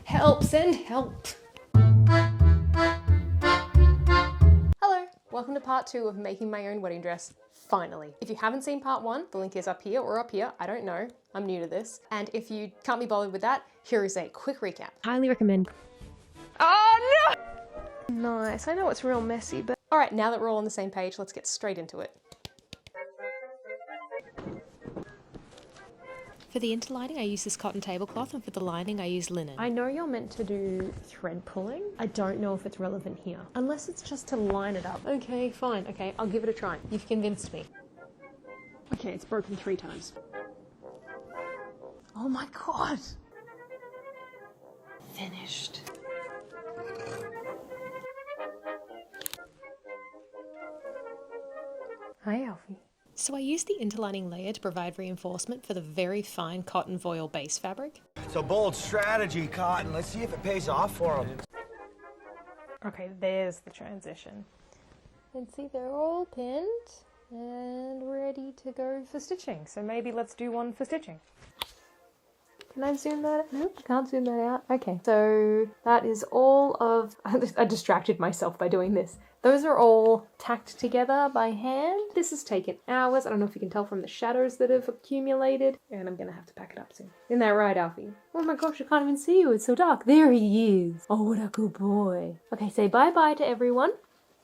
Help, send help. Hello, welcome to part 2 of making my own wedding dress. Finally. If you haven't seen part 1, the link is up here or up here, I don't know, I'm new to this. And if you can't be bothered with that, here is a quick recap. Highly recommend. Oh no! Nice, I know it's real messy, but... Alright, now that we're all on the same page, let's get straight into it. For the interlining, I use this cotton tablecloth, and for the lining, I use linen. I know you're meant to do thread pulling. I don't know if it's relevant here. Unless it's just to line it up. Okay, fine. Okay, I'll give it a try. You've convinced me. Okay, it's broken 3 times. Oh my god! Finished. Hi, Alfie. So I use the interlining layer to provide reinforcement for the very fine cotton voile base fabric. It's a bold strategy, Cotton. Let's see if it pays off for them. Okay, there's the transition. And see, they're all pinned and ready to go for stitching. So maybe let's do one for stitching. Can I zoom that out? Nope, I can't zoom that out. Okay, so that is all of... I distracted myself by doing this. Those are all tacked together by hand. This has taken hours. I don't know if you can tell from the shadows that have accumulated. And I'm gonna have to pack it up soon. Isn't that right, Alfie? Oh my gosh, I can't even see you. It's so dark. There he is. Oh, what a good boy. Okay, say bye-bye to everyone.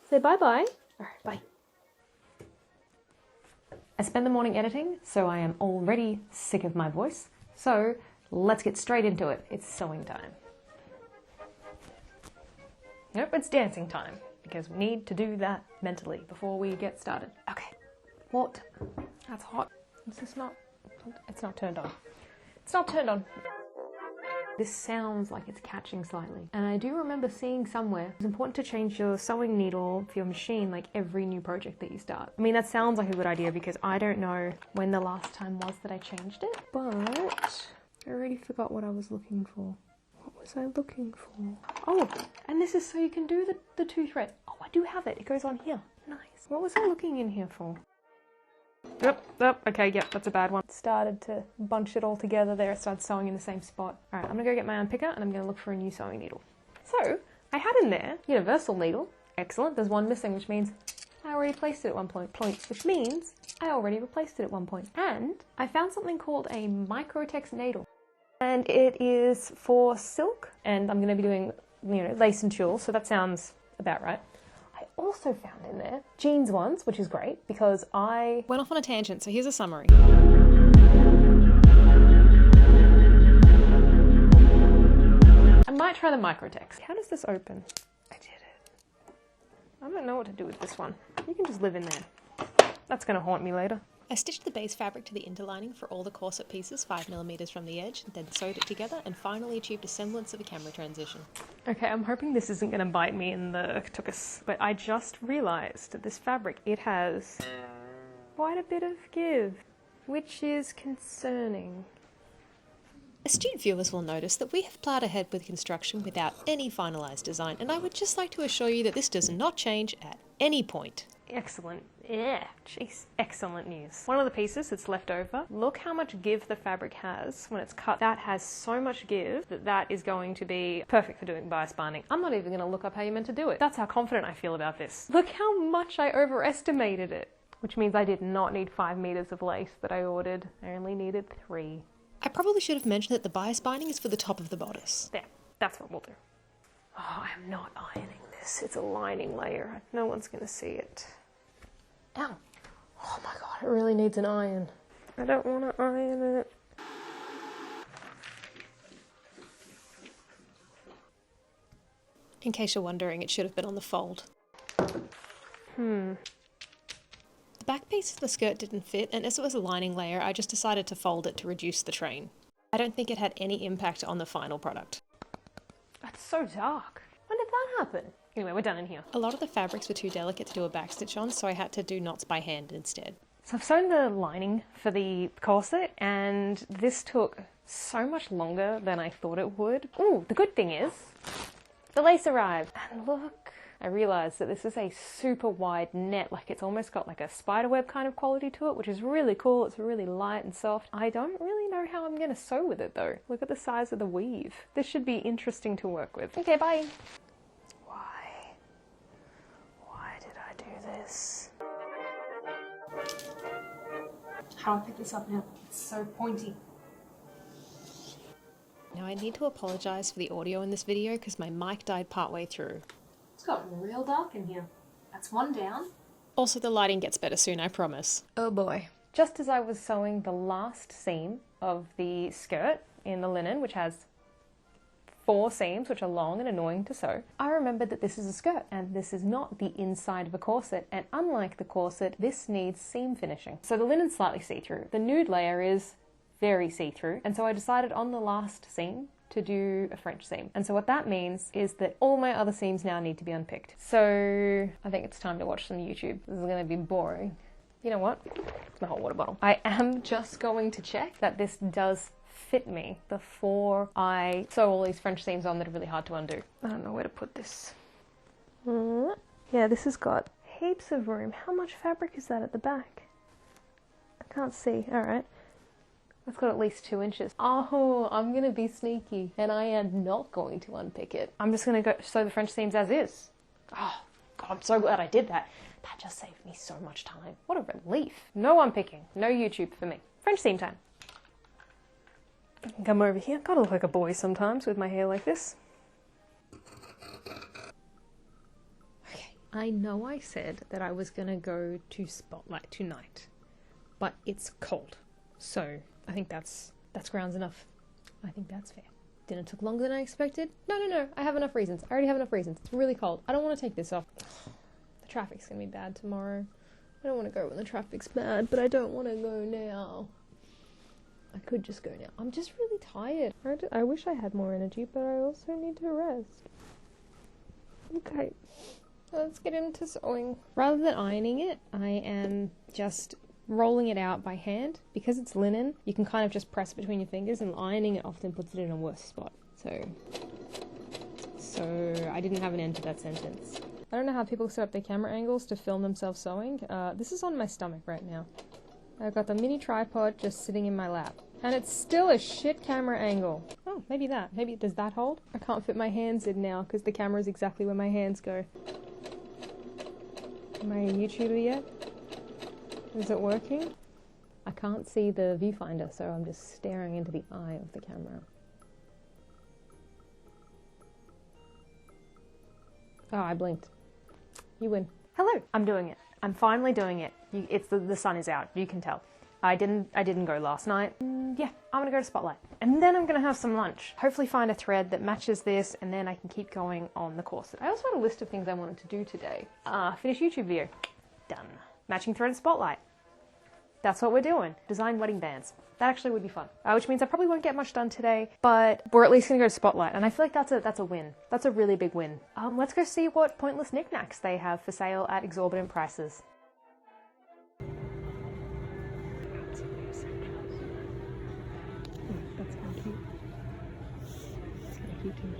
Say bye-bye. All right, bye. I spend the morning editing, so I am already sick of my voice. So let's get straight into it. It's sewing time. Nope, it's dancing time. Because we need to do that mentally before we get started. Okay. What? That's hot. Is this not... It's not turned on. It's not turned on. This sounds like it's catching slightly. And I do remember seeing somewhere it's important to change your sewing needle for your machine like every new project that you start. I mean, that sounds like a good idea because I don't know when the last time was that I changed it. But I already forgot what I was looking for. What was I looking for? Oh, and this is so you can do the 2 thread. Oh, I do have it. It goes on here. Nice. What was I looking in here for? Yep, okay, yep, that's a bad one. Started to bunch it all together there. It started sewing in the same spot. All right, I'm gonna go get my unpicker and I'm gonna look for a new sewing needle. So, I had in there, universal needle. Excellent, there's one missing, which means I already placed it at one point, which means I already replaced it at one point. And I found something called a microtex needle. And it is for silk, and I'm going to be doing, you know, lace and tulle, so that sounds about right. I also found in there jeans ones, which is great, because I Went off on a tangent, so here's a summary. might try the microtex. How does this open? I did it. I don't know what to do with this one. You can just live in there. That's going to haunt me later. I stitched the base fabric to the interlining for all the corset pieces 5mm from the edge, then sewed it together and finally achieved a semblance of a camera transition. Okay, I'm hoping this isn't going to bite me in the tuchus, but I just realised that this fabric, it has quite a bit of give, which is concerning. Astute viewers will notice that we have ploughed ahead with construction without any finalised design, and I would just like to assure you that this does not change at any point. Excellent. Yeah, jeez. Excellent news. One of the pieces that's left over, look how much give the fabric has when it's cut. That has so much give that that is going to be perfect for doing bias binding. I'm not even going to look up how you're meant to do it. That's how confident I feel about this. Look how much I overestimated it. Which means I did not need 5 meters of lace that I ordered. I only needed 3. I probably should have mentioned that the bias binding is for the top of the bodice. There, that's what we'll do. Oh, I am not ironing this. It's a lining layer. No one's going to see it. Ow. Oh my god, it really needs an iron. I don't want to iron it. In case you're wondering, it should have been on the fold. The back piece of the skirt didn't fit, and as it was a lining layer, I just decided to fold it to reduce the train. I don't think it had any impact on the final product. That's so dark. When did that happen? Anyway, we're done in here. A lot of the fabrics were too delicate to do a backstitch on, so I had to do knots by hand instead. So I've sewn the lining for the corset, and this took so much longer than I thought it would. Ooh, the good thing is, the lace arrived. And look I realized that this is a super wide net, like it's almost got like a spiderweb kind of quality to it, which is really cool. It's really light and soft. I don't really know how I'm gonna sew with it though. Look at the size of the weave. This should be interesting to work with. Okay, bye. Why did I do this? How do I pick this up now? It's so pointy. Now I need to apologise for the audio in this video because my mic died partway through. It's gotten real dark in here. That's one down. Also, the lighting gets better soon, I promise. Oh boy. Just as I was sewing the last seam of the skirt in the linen, which has 4 seams, which are long and annoying to sew, I remembered that this is a skirt and this is not the inside of a corset, and unlike the corset, this needs seam finishing. So the linen's slightly see-through. The nude layer is very see-through, and so I decided on the last seam to do a French seam. And so what that means is that all my other seams now need to be unpicked. So I think it's time to watch some YouTube. This is gonna be boring. You know what? It's my hot water bottle. I am just going to check that this does fit me before I sew all these French seams on that are really hard to undo. I don't know where to put this. Yeah, this has got heaps of room. How much fabric is that at the back? I can't see. All right. It's got at least 2 inches. Oh, I'm gonna be sneaky and I am not going to unpick it. I'm just gonna go sew the French seams as is. Oh, God, I'm so glad I did that. That just saved me so much time. What a relief. No unpicking, no YouTube for me. French seam time. Come over here. Gotta look like a boy sometimes with my hair like this. Okay, I know I said that I was gonna go to Spotlight tonight, but it's cold. So I think that's grounds enough. I think that's fair. Dinner took longer than I expected. No, I have enough reasons. I already have enough reasons. It's really cold. I don't want to take this off. The traffic's gonna be bad tomorrow. I don't want to go when the traffic's bad, but I don't want to go now. I could just go now. I'm just really tired. I wish I had more energy, but I also need to rest. Okay, let's get into sewing. Rather than ironing it, I am just rolling it out by hand. Because it's linen, you can kind of just press between your fingers, and ironing it often puts it in a worse spot. So I didn't have an end to that sentence. I don't know how people set up their camera angles to film themselves sewing. This is on my stomach right now. I've got the mini tripod just sitting in my lap. And it's still a shit camera angle. Oh, maybe that. Maybe, does that hold? I can't fit my hands in now because the camera is exactly where my hands go. Am I a YouTuber yet? Is it working? I can't see the viewfinder, so I'm just staring into the eye of the camera. Oh, I blinked. You win. Hello, I'm doing it. I'm finally doing it. It's the sun is out, you can tell. I didn't go last night. Yeah, I'm gonna go to Spotlight. And then I'm gonna have some lunch. Hopefully find a thread that matches this, and then I can keep going on the corset. I also had a list of things I wanted to do today. Finish YouTube video. Done. Matching thread at Spotlight. That's what we're doing. Design wedding bands. That actually would be fun. Which means I probably won't get much done today, but we're at least gonna go to Spotlight, and I feel like that's a win. That's a really big win. Let's go see what pointless knickknacks they have for sale at exorbitant prices. That's kind of cute. It's kind of cute too.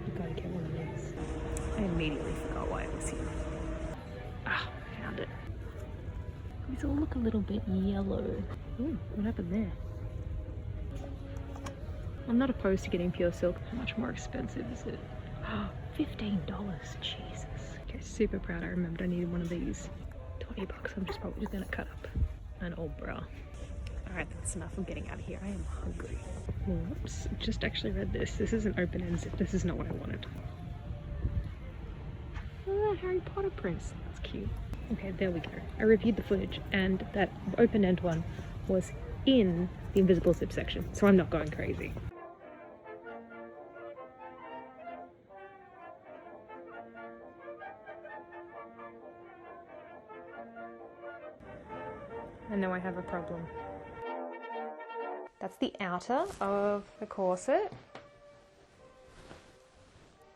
I've got to get one of these. I immediately forgot why it was here. Ah, found it. These all look a little bit yellow. Ooh, what happened there? I'm not opposed to getting pure silk. How much more expensive is it? $15. Jesus. Okay, super proud I remembered I needed one of these. $20. I'm probably just gonna cut up an old bra. Alright, that's enough. I'm getting out of here. I am hungry. Whoops. Just actually read this. This is an open-end zip. This is not what I wanted. Oh, Harry Potter prints. That's cute. Okay, there we go. I reviewed the footage, and that open-end one was in the invisible zip section, so I'm not going crazy. I know I have a problem. That's the outer of the corset.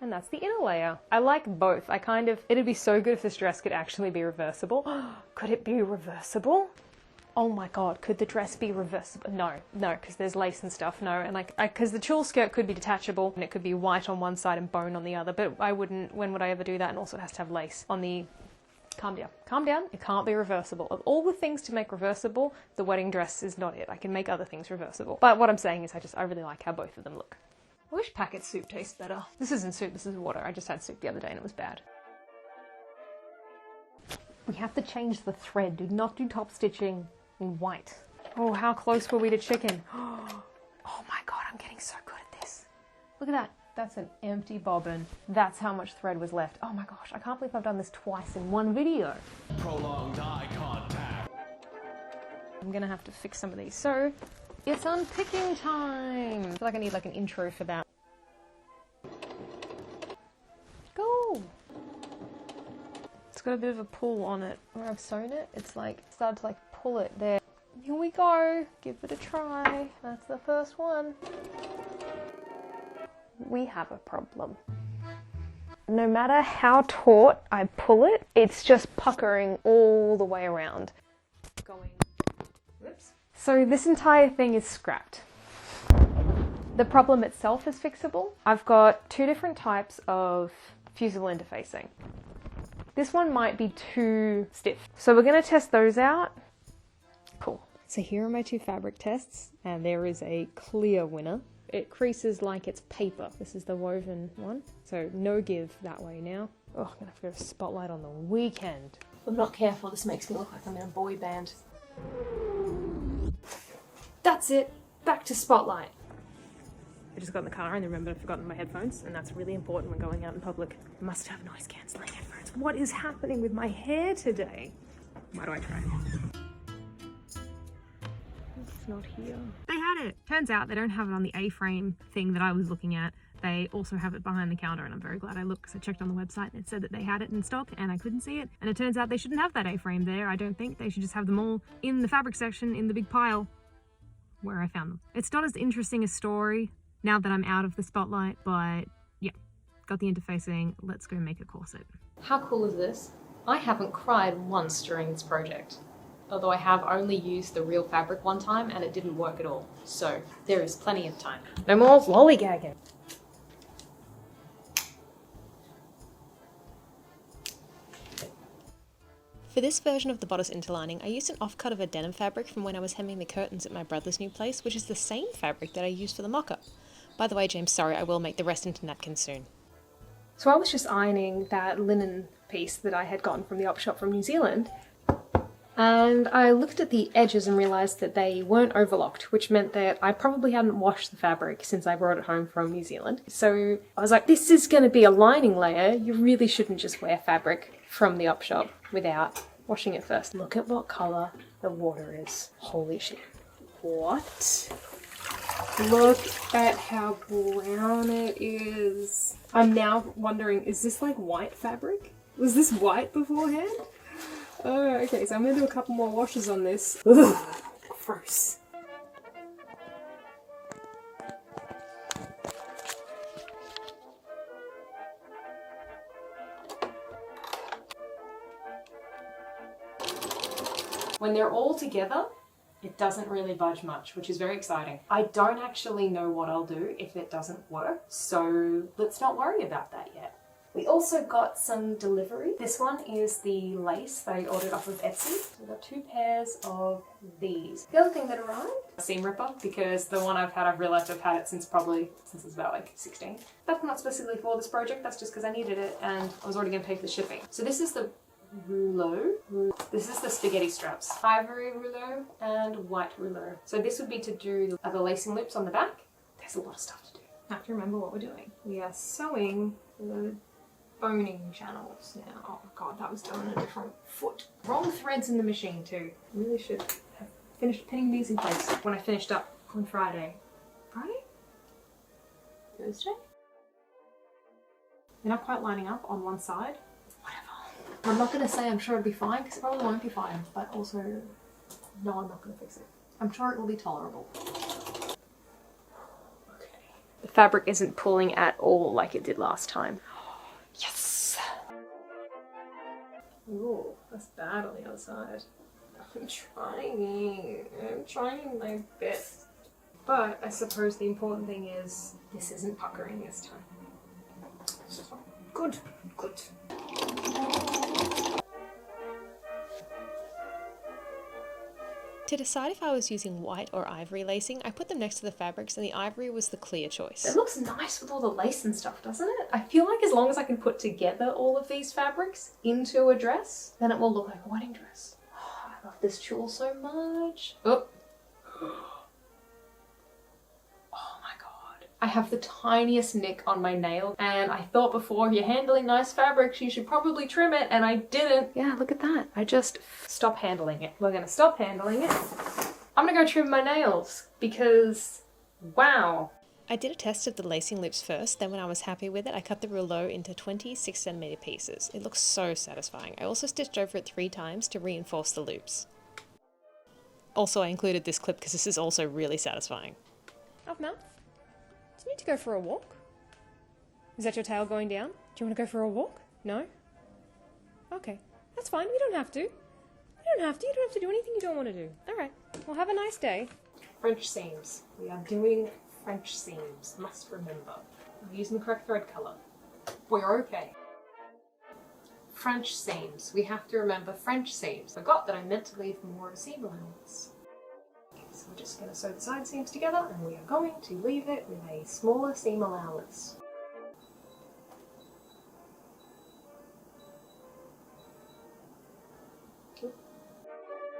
And that's the inner layer. I like both. It'd be so good if this dress could actually be reversible. Could it be reversible? oh my god, could the dress be reversible? No, because there's lace and stuff, no. And like, because the tulle skirt could be detachable and it could be white on one side and bone on the other, but I wouldn't, when would I ever do that? And also it has to have lace on the, calm down, it can't be reversible. Of all the things to make reversible, the wedding dress is not it. I can make other things reversible. But what I'm saying is I really like how both of them look. I wish packet soup tastes better. This isn't soup, this is water. I just had soup the other day and it was bad. We have to change the thread. Do not do top stitching in white. Oh, how close were we to chicken? Oh my god, I'm getting so good at this. Look at that. That's an empty bobbin. That's how much thread was left. Oh my gosh, I can't believe I've done this twice in one video. Prolonged eye contact. I'm gonna have to fix some of these. So, it's unpicking time. I feel like I need like an intro for that. Go! It's got a bit of a pull on it. Where I've sewn it, it's like, started to like pull it there. Here we go. Give it a try. That's the first one. We have a problem. No matter how taut I pull it, it's just puckering all the way around. Whoops. So this entire thing is scrapped. The problem itself is fixable. I've got two different types of fusible interfacing. This one might be too stiff. So we're going to test those out. Cool. So here are my two fabric tests, and there is a clear winner. It creases like it's paper. This is the woven one, so no give that way now. Oh, I'm gonna have to go to Spotlight on the weekend. If I'm not careful, this makes me look like I'm in a boy band. That's it, back to Spotlight. I just got in the car and remembered I'd forgotten my headphones, and that's really important when going out in public. I must have noise cancelling headphones. What is happening with my hair today? Why do I try? It's not here. They had it. Turns out they don't have it on the A-frame thing that I was looking at. They also have it behind the counter, and I'm very glad I looked because I checked on the website and it said that they had it in stock and I couldn't see it. And it turns out they shouldn't have that A-frame there. I don't think they should just have them all in the fabric section in the big pile where I found them. It's not as interesting a story now that I'm out of the Spotlight, but yeah, got the interfacing. Let's go make a corset. How cool is this? I haven't cried once during this project. Although I have only used the real fabric one time and it didn't work at all. So there is plenty of time. No more lollygagging. For this version of the bodice interlining, I used an offcut of a denim fabric from when I was hemming the curtains at my brother's new place, which is the same fabric that I used for the mock-up. By the way, James, sorry, I will make the rest into napkins soon. So I was just ironing that linen piece that I had gotten from the op shop from New Zealand. And I looked at the edges and realised that they weren't overlocked, which meant that I probably hadn't washed the fabric since I brought it home from New Zealand. So I was like, this is going to be a lining layer. You really shouldn't just wear fabric from the op shop without washing it first. Look at what colour the water is. Holy shit. What? Look at how brown it is. I'm now wondering, is this like white fabric? Was this white beforehand? Oh, okay, so I'm gonna do a couple more washes on this. Ugh, gross. When they're all together, it doesn't really budge much, which is very exciting. I don't actually know what I'll do if it doesn't work, so let's not worry about that yet. We also got some delivery. This one is the lace that I ordered off of Etsy. We got two pairs of these. The other thing that arrived, a seam ripper, because the one I've had, I've realised I've had it since I was about like 16. That's not specifically for this project, that's just because I needed it and I was already going to pay for the shipping. So this is the rouleau. This is the spaghetti straps. Ivory rouleau and white rouleau. So this would be to do the lacing loops on the back. There's a lot of stuff to do. I have to remember what we're doing. We are sewing the boning channels now. Oh my god, that was done on a different foot. Wrong threads in the machine too. Really should have finished pinning these in place when I finished up on Friday. Friday? Thursday? They're not quite lining up on one side. Whatever. I'm not going to say I'm sure it'll be fine because it probably won't be fine, but also, no, I'm not going to fix it. I'm sure it will be tolerable. Okay. The fabric isn't pulling at all like it did last time. Yes! Ooh, that's bad on the other side. I'm trying my best. But I suppose the important thing is this isn't puckering this time. So, good. To decide if I was using white or ivory lacing, I put them next to the fabrics and the ivory was the clear choice. It looks nice with all the lace and stuff, doesn't it? I feel like as long as I can put together all of these fabrics into a dress, then it will look like a wedding dress. Oh, I love this tulle so much. Oh. Oh my god. I have the tiniest nick on my nail and I thought before, you're handling nice fabrics, you should probably trim it, and I didn't. Yeah, look at that. I just stop handling it. We're gonna stop handling it. I'm gonna go trim my nails because, wow. I did a test of the lacing loops first, then when I was happy with it, I cut the rouleau into 20 6cm pieces. It looks so satisfying. I also stitched over it 3 times to reinforce the loops. Also, I included this clip because this is also really satisfying. Off mouth. Do you need to go for a walk? Is that your tail going down? Do you want to go for a walk? No? Okay, that's fine. You don't have to. You don't have to do anything you don't want to do. All right, well, have a nice day. French seams. We are doing French seams. Must remember. We're using the correct thread color. We're okay. French seams. We have to remember French seams. Forgot that I meant to leave more seam allowance. Okay, so we're just going to sew the side seams together and we are going to leave it with a smaller seam allowance.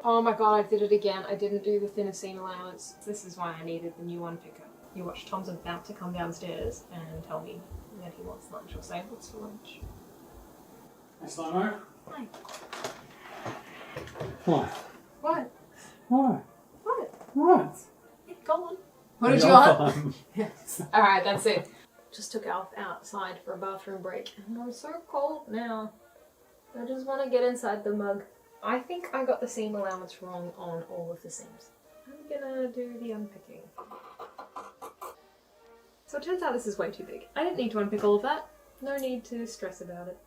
Oh my god, I did it again. I didn't do the thinner seam allowance. This is why I needed the new one picker. You watch Tom's about to come downstairs and tell me that he wants lunch or say what's for lunch. Hey, Slow-mo. Hi. What? What? What? What? What? Yeah, go on. What did you want? Yes. Alright, that's it. Just took Alf outside for a bathroom break and I'm so cold now. I just want to get inside the mug. I think I got the seam allowance wrong on all of the seams. I'm gonna do the unpicking. So it turns out this is way too big. I didn't need to unpick all of that. No need to stress about it.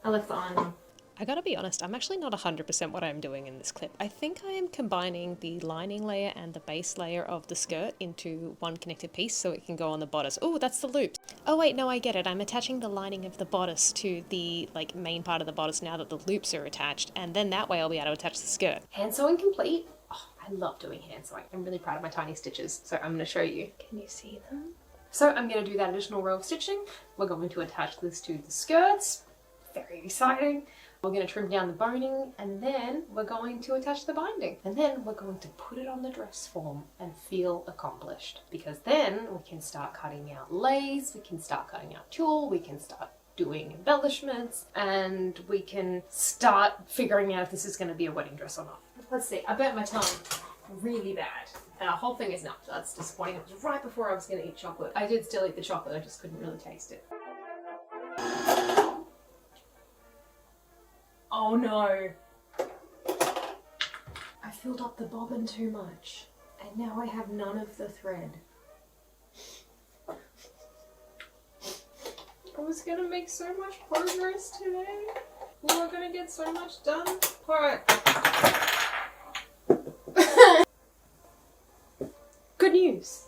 I left the iron on. I gotta be honest, I'm actually not 100% what I'm doing in this clip. I think I am combining the lining layer and the base layer of the skirt into one connected piece so it can go on the bodice. Oh, that's the loop. Oh wait, no, I get it. I'm attaching the lining of the bodice to the main part of the bodice now that the loops are attached, and then that way I'll be able to attach the skirt. Hand sewing complete. Oh, I love doing hand sewing. I'm really proud of my tiny stitches, so I'm gonna show you. Can you see them? So I'm gonna do that additional row of stitching. We're going to attach this to the skirts. Very exciting. We're going to trim down the boning and then we're going to attach the binding. And then we're going to put it on the dress form and feel accomplished. Because then we can start cutting out lace, we can start cutting out tulle, we can start doing embellishments, and we can start figuring out if this is going to be a wedding dress or not. Let's see, I burnt my tongue really bad. And our whole thing is nuts. That's disappointing. It was right before I was going to eat chocolate. I did still eat the chocolate, I just couldn't really taste it. Oh no! I filled up the bobbin too much, and now I have none of the thread. I was gonna make so much progress today. We were gonna get so much done. Alright. Good news!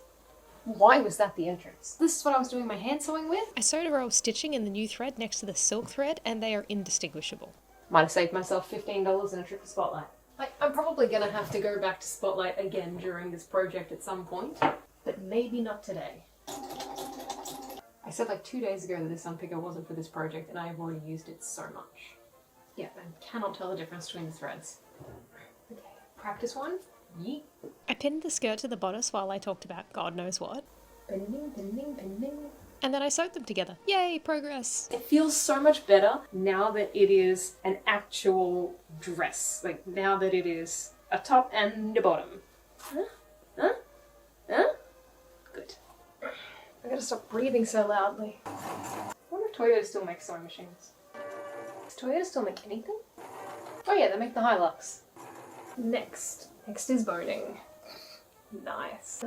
Why was that the entrance? This is what I was doing my hand sewing with. I sewed a row of stitching in the new thread next to the silk thread and they are indistinguishable. Might have saved myself $15 in a trip to Spotlight. I'm probably gonna have to go back to Spotlight again during this project at some point, but maybe not today. I said 2 days ago that this unpicker wasn't for this project and I've already used it so much. Yeah, I cannot tell the difference between the threads. Okay, practice one. Yeet. I pinned the skirt to the bodice while I talked about God knows what. Pinning, pinning, pinning. And then I sewed them together. Yay, progress! It feels so much better now that it is an actual dress. Now that it is a top and a bottom. Huh? Huh? Huh? Good. I gotta stop breathing so loudly. I wonder if Toyota still makes sewing machines. Does Toyota still make anything? Oh yeah, they make the Hilux. Next is boning. Nice.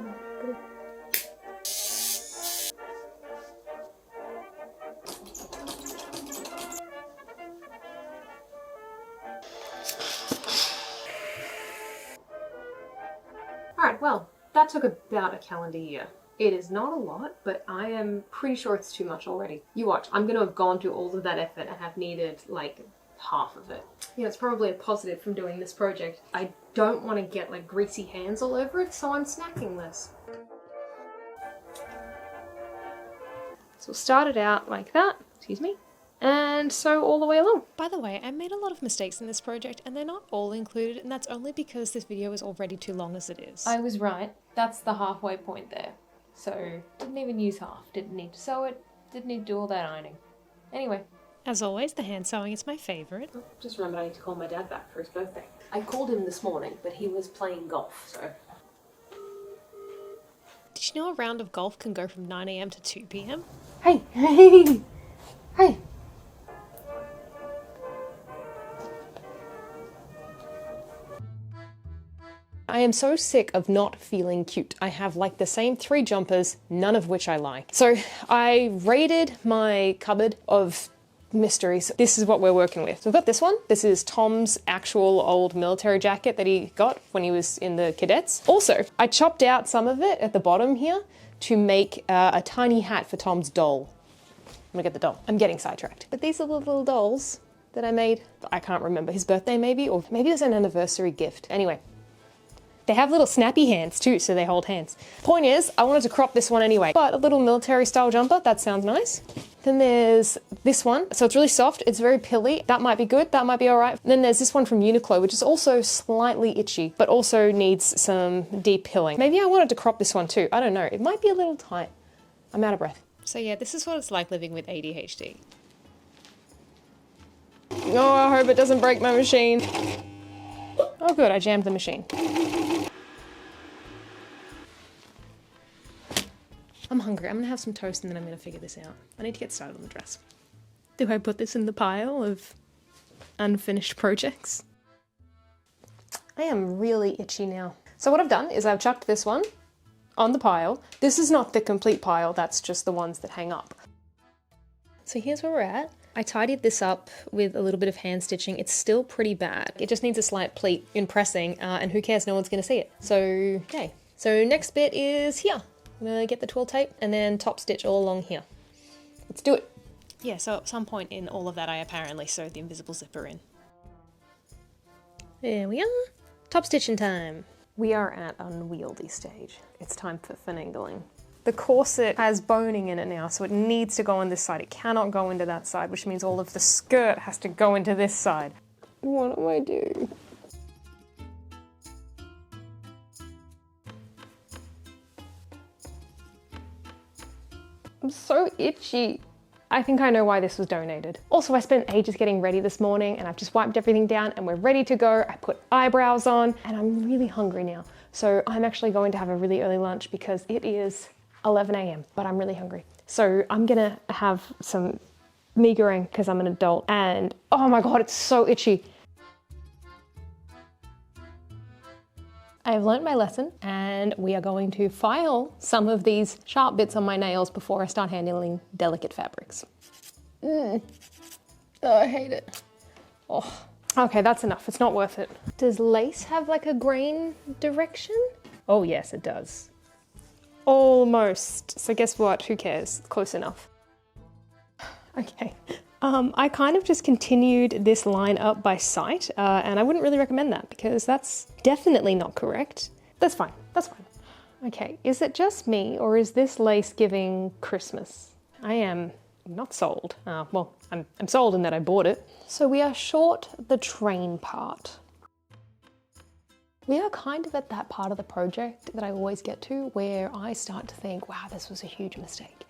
well, that took about a calendar year. It is not a lot, but I am pretty sure it's too much already. You watch, I'm gonna have gone through all of that effort and have needed like half of it. You know, it's probably a positive from doing this project. I don't want to get like greasy hands all over it, so I'm snacking this. So we'll start it out like that, excuse me, and sew all the way along. By the way, I made a lot of mistakes in this project and they're not all included, and that's only because this video is already too long as it is. I was right. That's the halfway point there. So, didn't even use half. Didn't need to sew it. Didn't need to do all that ironing. Anyway. As always, the hand sewing is my favourite. Oh, just remembered I need to call my dad back for his birthday. I called him this morning, but he was playing golf, so... Did you know a round of golf can go from 9 AM to 2 PM? Hey! Hey! Hey! I am so sick of not feeling cute. I have like the same 3 jumpers, none of which I like. So I raided my cupboard of mysteries. This is what we're working with. So we've got this one. This is Tom's actual old military jacket that he got when he was in the cadets. Also, I chopped out some of it at the bottom here to make a tiny hat for Tom's doll. I'm gonna get the doll. I'm getting sidetracked. But these are the little dolls that I made. I can't remember, his birthday maybe, or maybe it was an anniversary gift. Anyway. They have little snappy hands too, so they hold hands. Point is, I wanted to crop this one anyway, but a little military style jumper, that sounds nice. Then there's this one. So it's really soft, it's very pilly. That might be good, that might be all right. Then there's this one from Uniqlo, which is also slightly itchy, but also needs some deep pilling. Maybe I wanted to crop this one too, I don't know. It might be a little tight. I'm out of breath. So yeah, this is what it's like living with ADHD. Oh, I hope it doesn't break my machine. Oh good, I jammed the machine. I'm hungry. I'm gonna have some toast and then I'm gonna figure this out. I need to get started on the dress. Do I put this in the pile of unfinished projects? I am really itchy now. So what I've done is I've chucked this one on the pile. This is not the complete pile, that's just the ones that hang up. So here's where we're at. I tidied this up with a little bit of hand stitching. It's still pretty bad. It just needs a slight pleat in pressing, and who cares, no one's gonna see it. So, okay. So next bit is here. I'm gonna get the twill tape and then top stitch all along here. Let's do it. Yeah, so at some point in all of that I apparently sewed the invisible zipper in. There we are. Top stitching time. We are at unwieldy stage. It's time for finagling. The corset has boning in it now, so it needs to go on this side. It cannot go into that side, which means all of the skirt has to go into this side. What do I do? I'm so itchy. I think I know why this was donated. Also, I spent ages getting ready this morning and I've just wiped everything down and we're ready to go. I put eyebrows on and I'm really hungry now. So I'm actually going to have a really early lunch because it is 11 AM, but I'm really hungry. So I'm gonna have some mee goreng because I'm an adult and oh my God, it's so itchy. I've learnt my lesson and we are going to file some of these sharp bits on my nails before I start handling delicate fabrics. Oh, I hate it. Oh. Okay, that's enough. It's not worth it. Does lace have like a grain direction? Oh yes, it does. Almost. So guess what? Who cares? Close enough. Okay. I kind of just continued this line up by sight, and I wouldn't really recommend that because that's definitely not correct. That's fine, that's fine. Okay, is it just me or is this lace giving Christmas? I am not sold. Well, I'm sold in that I bought it. So we are short the train part. We are kind of at that part of the project that I always get to where I start to think, wow, this was a huge mistake.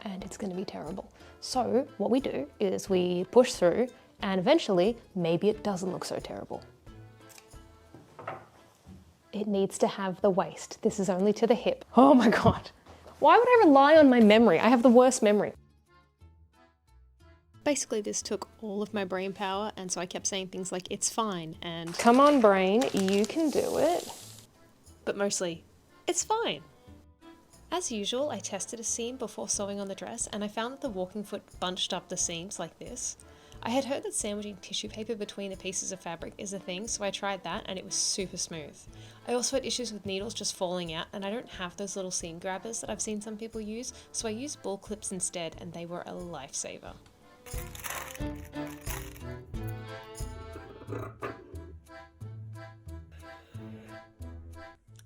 And it's gonna be terrible. So what we do is we push through and eventually maybe it doesn't look so terrible. It needs to have the waist. This is only to the hip. Oh my God. Why would I rely on my memory? I have the worst memory. Basically this took all of my brain power and so I kept saying things like, it's fine and... Come on brain, you can do it. But mostly, it's fine. As usual, I tested a seam before sewing on the dress and I found that the walking foot bunched up the seams like this. I had heard that sandwiching tissue paper between the pieces of fabric is a thing, so I tried that and it was super smooth. I also had issues with needles just falling out, and I don't have those little seam grabbers that I've seen some people use, so I used ball clips instead, and they were a lifesaver.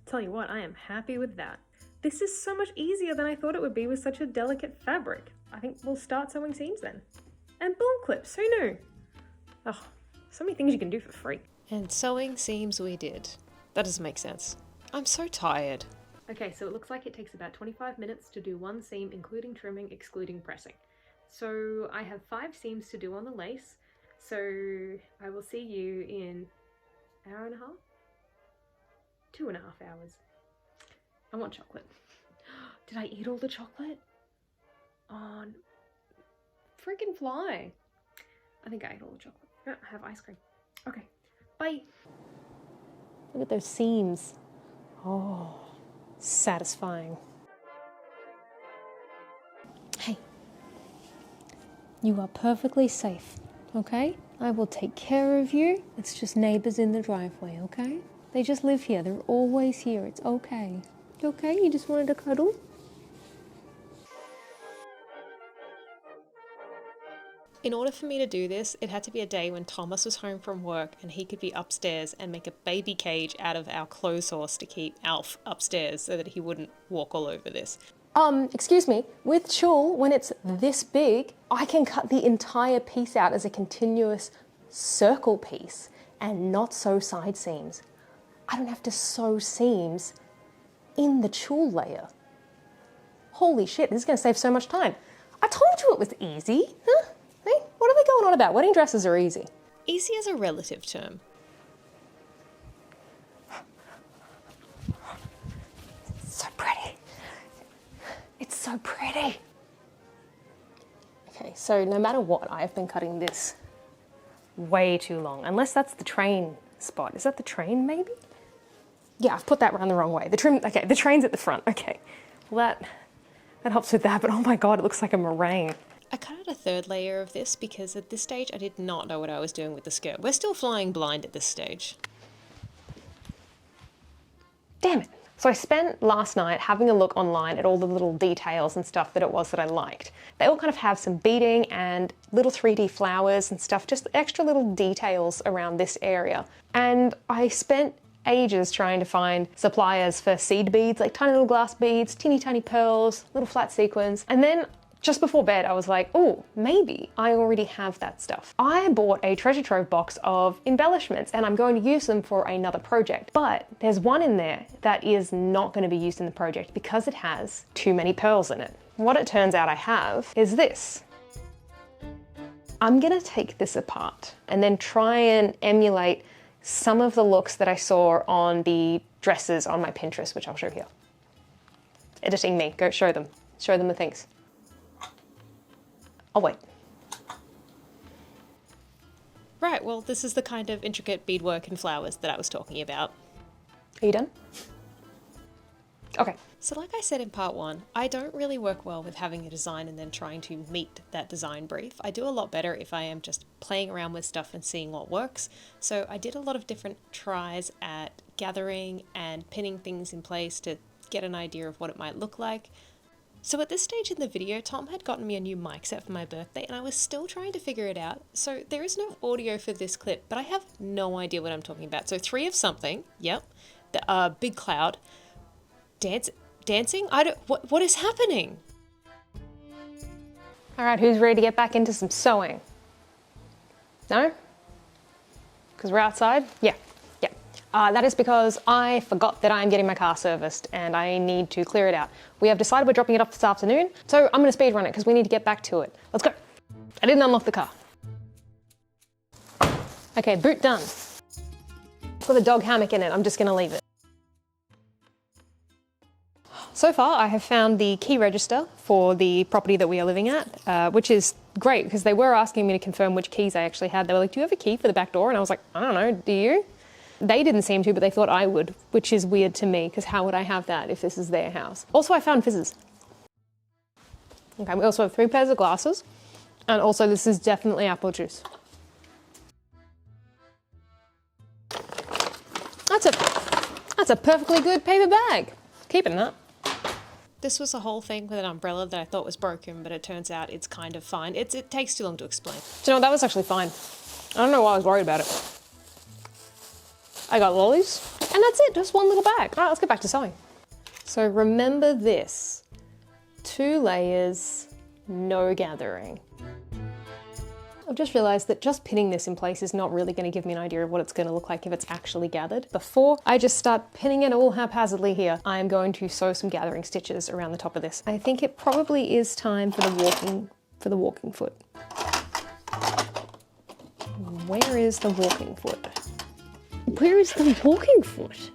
Tell you what, I am happy with that. This is so much easier than I thought it would be with such a delicate fabric. I think we'll start sewing seams then. And ball clips, who knew? Oh, so many things you can do for free. And sewing seams we did. That doesn't make sense. I'm so tired. Okay, so it looks like it takes about 25 minutes to do one seam, including trimming, excluding pressing. So I have 5 seams to do on the lace, so I will see you in an hour and a half? 2.5 hours. I want chocolate. Did I eat all the chocolate? Oh, freaking fly. I think I ate all the chocolate. I have ice cream. Okay, bye. Look at those seams. Oh, satisfying. Hey, you are perfectly safe, okay? I will take care of you. It's just neighbors in the driveway, okay? They just live here. They're always here. It's okay. You okay? You just wanted to cuddle? In order for me to do this, it had to be a day when Thomas was home from work and he could be upstairs and make a baby cage out of our clothes horse to keep Alf upstairs so that he wouldn't walk all over this. Excuse me, with tulle, when it's this big, I can cut the entire piece out as a continuous circle piece and not sew side seams. I don't have to sew seams in the tulle layer. Holy shit, this is gonna save so much time. I told you it was easy, huh? Hey, what are they going on about? Wedding dresses are easy. Easy is a relative term. It's so pretty. It's so pretty. Okay, so no matter what, I've been cutting this way too long, unless that's the train spot. Is that the train, maybe? Yeah, I've put that around the wrong way. The trim, okay, the train's at the front. Okay, well that helps with that, but oh my God, it looks like a meringue. I cut out a third layer of this because at this stage I did not know what I was doing with the skirt. We're still flying blind at this stage. Damn it. So I spent last night having a look online at all the little details and stuff that it was that I liked. They all kind of have some beading and little 3D flowers and stuff, just extra little details around this area. And I spent ages trying to find suppliers for seed beads, like tiny little glass beads, teeny tiny pearls, little flat sequins. And then just before bed, I was like, oh, maybe I already have that stuff. I bought a treasure trove box of embellishments and I'm going to use them for another project. But there's one in there that is not going to be used in the project because it has too many pearls in it. What it turns out I have is this. I'm going to take this apart and then try and emulate some of the looks that I saw on the dresses on my Pinterest, which I'll show here. Editing me, go show them. Show them the things. Oh wait. Right, well this is the kind of intricate beadwork and flowers that I was talking about. Are you done? Okay. So like I said in part 1, I don't really work well with having a design and then trying to meet that design brief. I do a lot better if I am just playing around with stuff and seeing what works. So I did a lot of different tries at gathering and pinning things in place to get an idea of what it might look like. So at this stage in the video, Tom had gotten me a new mic set for my birthday and I was still trying to figure it out. So there is no audio for this clip, but I have no idea what I'm talking about. So 3 of something, yep, the big cloud, dancing? What is happening? All right, who's ready to get back into some sewing? No? Because we're outside? Yeah. That is because I forgot that I'm getting my car serviced and I need to clear it out. We have decided we're dropping it off this afternoon, so I'm gonna speed run it because we need to get back to it. Let's go. I didn't unlock the car. Okay, boot done. It's got a dog hammock in it, I'm just gonna leave it. So far, I have found the key register for the property that we are living at, which is great because they were asking me to confirm which keys I actually had. They were like, do you have a key for the back door? And I was like, I don't know, do you? They didn't seem to, but they thought I would, which is weird to me because how would I have that if this is their house? Also, I found fizzes. Okay, we also have 3 pairs of glasses, And also this is definitely apple juice. That's a perfectly good paper bag. Keeping that. This was a whole thing with an umbrella that I thought was broken, but it turns out it's kind of fine. It takes too long to explain. Do you know, that was actually fine. I don't know why I was worried about it. I got lollies, and that's it, just one little bag. All right, let's get back to sewing. So remember this, 2 layers, no gathering. I've just realized that just pinning this in place is not really going to give me an idea of what it's going to look like if it's actually gathered. Before I just start pinning it all haphazardly here, I am going to sew some gathering stitches around the top of this. I think it probably is time for the walking foot. Where is the walking foot? Where is the walking foot?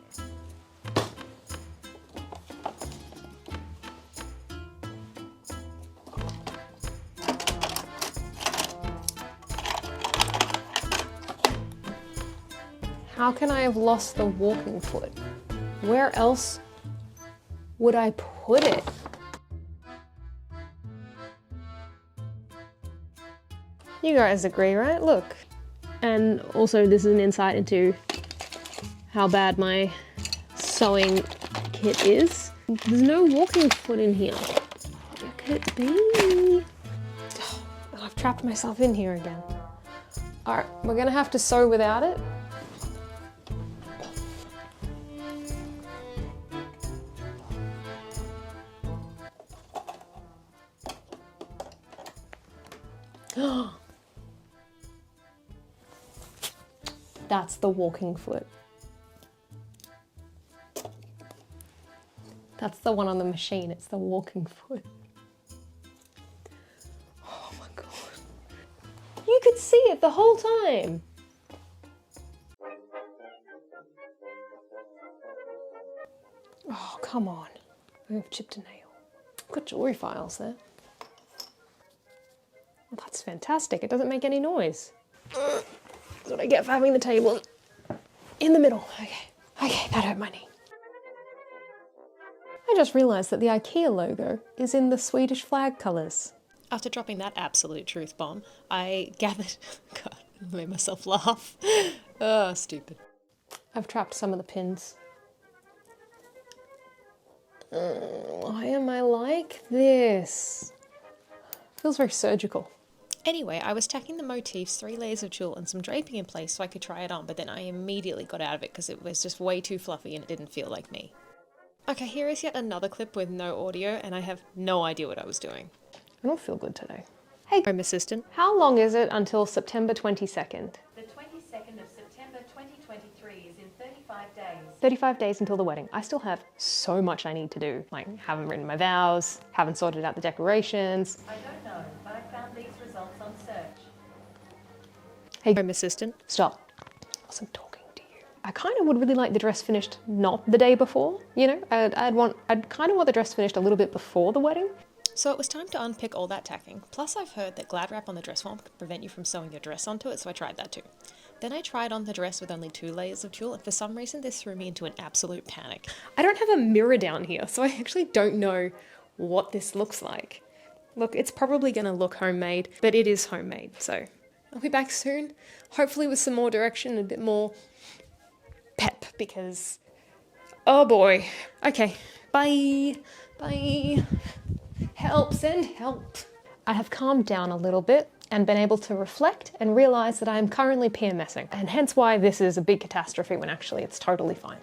How can I have lost the walking foot? Where else would I put it? You guys agree, right? Look. And also this is an insight into how bad my sewing kit is. There's no walking foot in here. Where could it be? Oh, I've trapped myself in here again. All right, we're gonna have to sew without it. That's the walking foot. That's the one on the machine, it's the walking foot. Oh my god. You could see it the whole time. Oh, come on. I've chipped a nail. Got jewelry files there. Well, that's fantastic. It doesn't make any noise. That's what I get for having the table in the middle. Okay, that hurt my knee. I just realised that the IKEA logo is in the Swedish flag colours. After dropping that absolute truth bomb, I gathered... God, I made myself laugh. Oh, stupid. I've trapped some of the pins. Why am I like this? Feels very surgical. Anyway, I was tacking the motifs, 3 layers of tulle and some draping in place so I could try it on, but then I immediately got out of it because it was just way too fluffy and it didn't feel like me. Okay, here is yet another clip with no audio and I have no idea what I was doing. I don't feel good today. Hey, Home assistant. How long is it until September 22nd? The 22nd of September 2023 is in 35 days. 35 days until the wedding. I still have so much I need to do. Like, haven't written my vows, haven't sorted out the decorations. I don't know, but I found these results on search. Hey, Home assistant. stop. I wasn't talking to you. I kind of would really like the dress finished not the day before, you know? I'd kind of want the dress finished a little bit before the wedding. So it was time to unpick all that tacking. Plus I've heard that glad wrap on the dress form could prevent you from sewing your dress onto it, so I tried that too. Then I tried on the dress with only 2 layers of tulle, and for some reason this threw me into an absolute panic. I don't have a mirror down here, so I actually don't know what this looks like. Look, it's probably gonna look homemade, but it is homemade, so I'll be back soon, hopefully with some more direction and a bit more pep, because, oh boy. Okay, bye, bye. Help, send help. I have calmed down a little bit and been able to reflect and realise that I am currently PMSing, and hence why this is a big catastrophe when actually it's totally fine.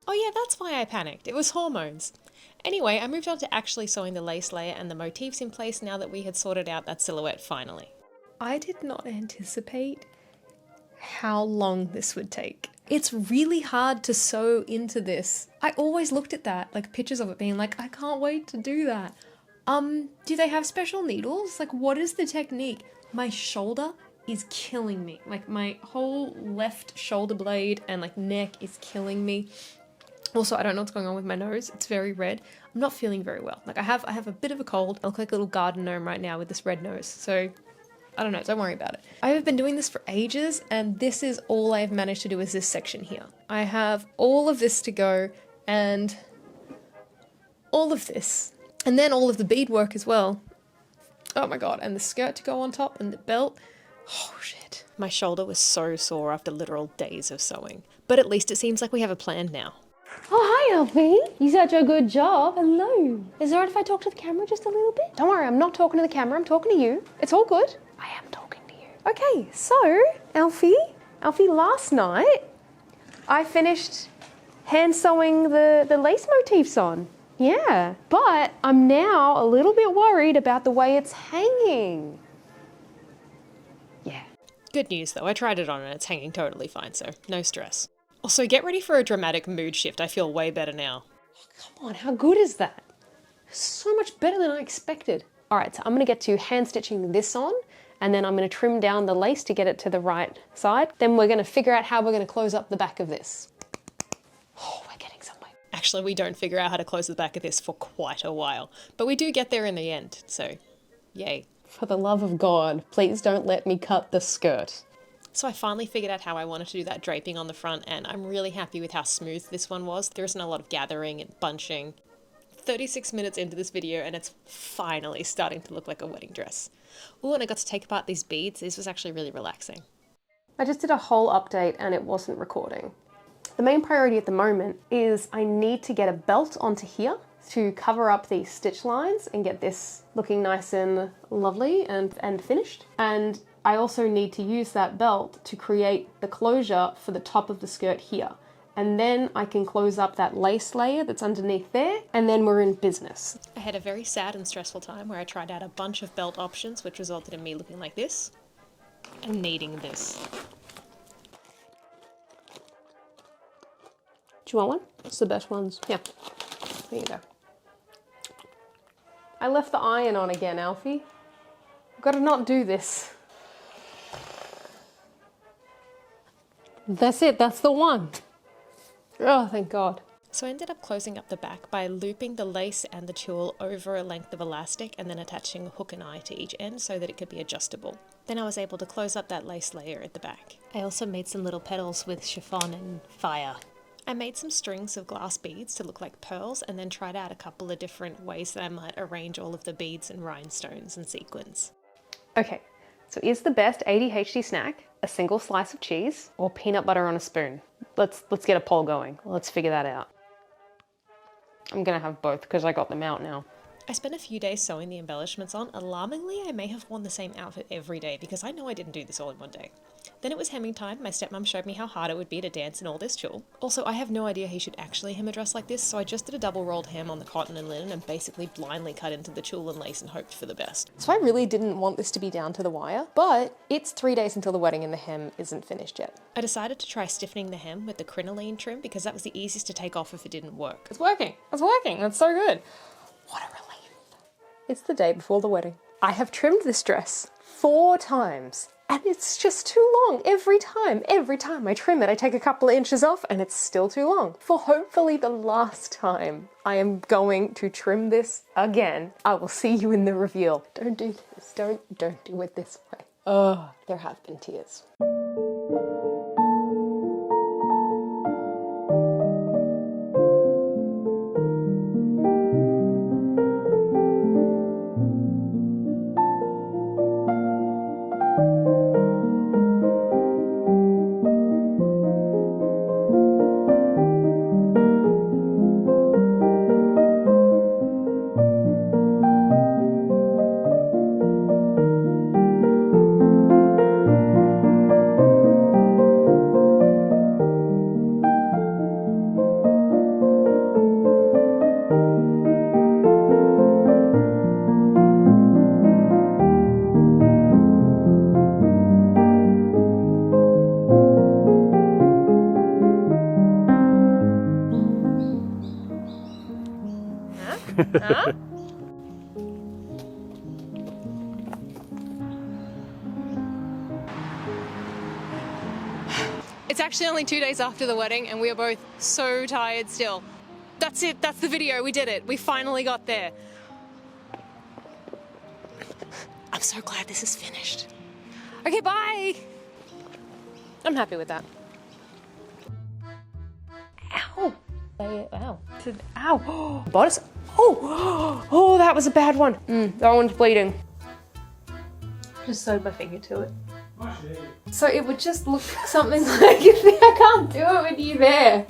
Oh yeah, that's why I panicked. It was hormones. Anyway, I moved on to actually sewing the lace layer and the motifs in place now that we had sorted out that silhouette finally. I did not anticipate how long this would take. It's really hard to sew into this. I always looked at that, like pictures of it being like, I can't wait to do that. Do they have special needles? Like, what is the technique? My shoulder is killing me. Like, my whole left shoulder blade and like neck is killing me. Also, I don't know what's going on with my nose. It's very red. I'm not feeling very well. Like, I have a bit of a cold. I look like a little garden gnome right now with this red nose. So, I don't know. Don't worry about it. I have been doing this for ages, and this is all I've managed to do is this section here. I have all of this to go, and all of this. And then all of the beadwork as well. Oh my god, and the skirt to go on top and the belt. Oh shit. My shoulder was so sore after literal days of sewing. But at least it seems like we have a plan now. Oh, hi, Alfie. You such a good job. Hello. Is it alright if I talk to the camera just a little bit? Don't worry, I'm not talking to the camera. I'm talking to you. It's all good. I am talking to you. Okay, so, Alfie, last night, I finished hand sewing the lace motifs on. Yeah, but I'm now a little bit worried about the way it's hanging. Yeah. Good news though, I tried it on and it's hanging totally fine, so no stress. Also, get ready for a dramatic mood shift. I feel way better now. Come on, how good is that? So much better than I expected. All right, so I'm gonna get to hand stitching this on, and then I'm gonna trim down the lace to get it to the right side. Then we're gonna figure out how we're gonna close up the back of this. Oh, we're getting somewhere. Actually, we don't figure out how to close the back of this for quite a while, but we do get there in the end, so yay. For the love of God, please don't let me cut the skirt. So I finally figured out how I wanted to do that draping on the front, and I'm really happy with how smooth this one was. There isn't a lot of gathering and bunching. 36 minutes into this video and it's finally starting to look like a wedding dress. Oh, and I got to take apart these beads. This was actually really relaxing. I just did a whole update and it wasn't recording. The main priority at the moment is I need to get a belt onto here to cover up these stitch lines and get this looking nice and lovely and finished. And I also need to use that belt to create the closure for the top of the skirt here. And then I can close up that lace layer that's underneath there, and then we're in business. I had a very sad and stressful time where I tried out a bunch of belt options, which resulted in me looking like this and needing this. Do you want one? It's the best ones. Yeah, there you go. I left the iron on again, Alfie. I've got to not do this. That's it, that's the one. Oh, thank God. So I ended up closing up the back by looping the lace and the tulle over a length of elastic and then attaching a hook and eye to each end so that it could be adjustable. Then I was able to close up that lace layer at the back. I also made some little petals with chiffon and fire. I made some strings of glass beads to look like pearls and then tried out a couple of different ways that I might arrange all of the beads and rhinestones and sequins. Okay, so is the best ADHD snack a single slice of cheese or peanut butter on a spoon? Let's get a poll going. Let's figure that out. I'm gonna have both because I got them out now. I spent a few days sewing the embellishments on. Alarmingly, I may have worn the same outfit every day because I know I didn't do this all in one day. Then it was hemming time. My stepmom showed me how hard it would be to dance in all this tulle. Also, I have no idea he should actually hem a dress like this, so I just did a double rolled hem on the cotton and linen and basically blindly cut into the tulle and lace and hoped for the best. So I really didn't want this to be down to the wire, but it's 3 days until the wedding and the hem isn't finished yet. I decided to try stiffening the hem with the crinoline trim because that was the easiest to take off if it didn't work. It's working. It's working. That's so good. What a relief. It's the day before the wedding. I have trimmed this dress 4 times and it's just too long every time. Every time I trim it, I take a couple of inches off and it's still too long. For hopefully the last time I am going to trim this again. I will see you in the reveal. Don't do this. Don't do it this way. Oh, there have been tears. Huh? It's actually only 2 days after the wedding and we are both so tired still. That's it, that's the video, we did it. We finally got there. I'm so glad this is finished. Okay, bye. I'm happy with that. Ow. Ow. Ow. Bodice. Oh, that was a bad one. That one's bleeding. just sewed my finger to it. Nice shade. So it would just look something like I can't do it with you there.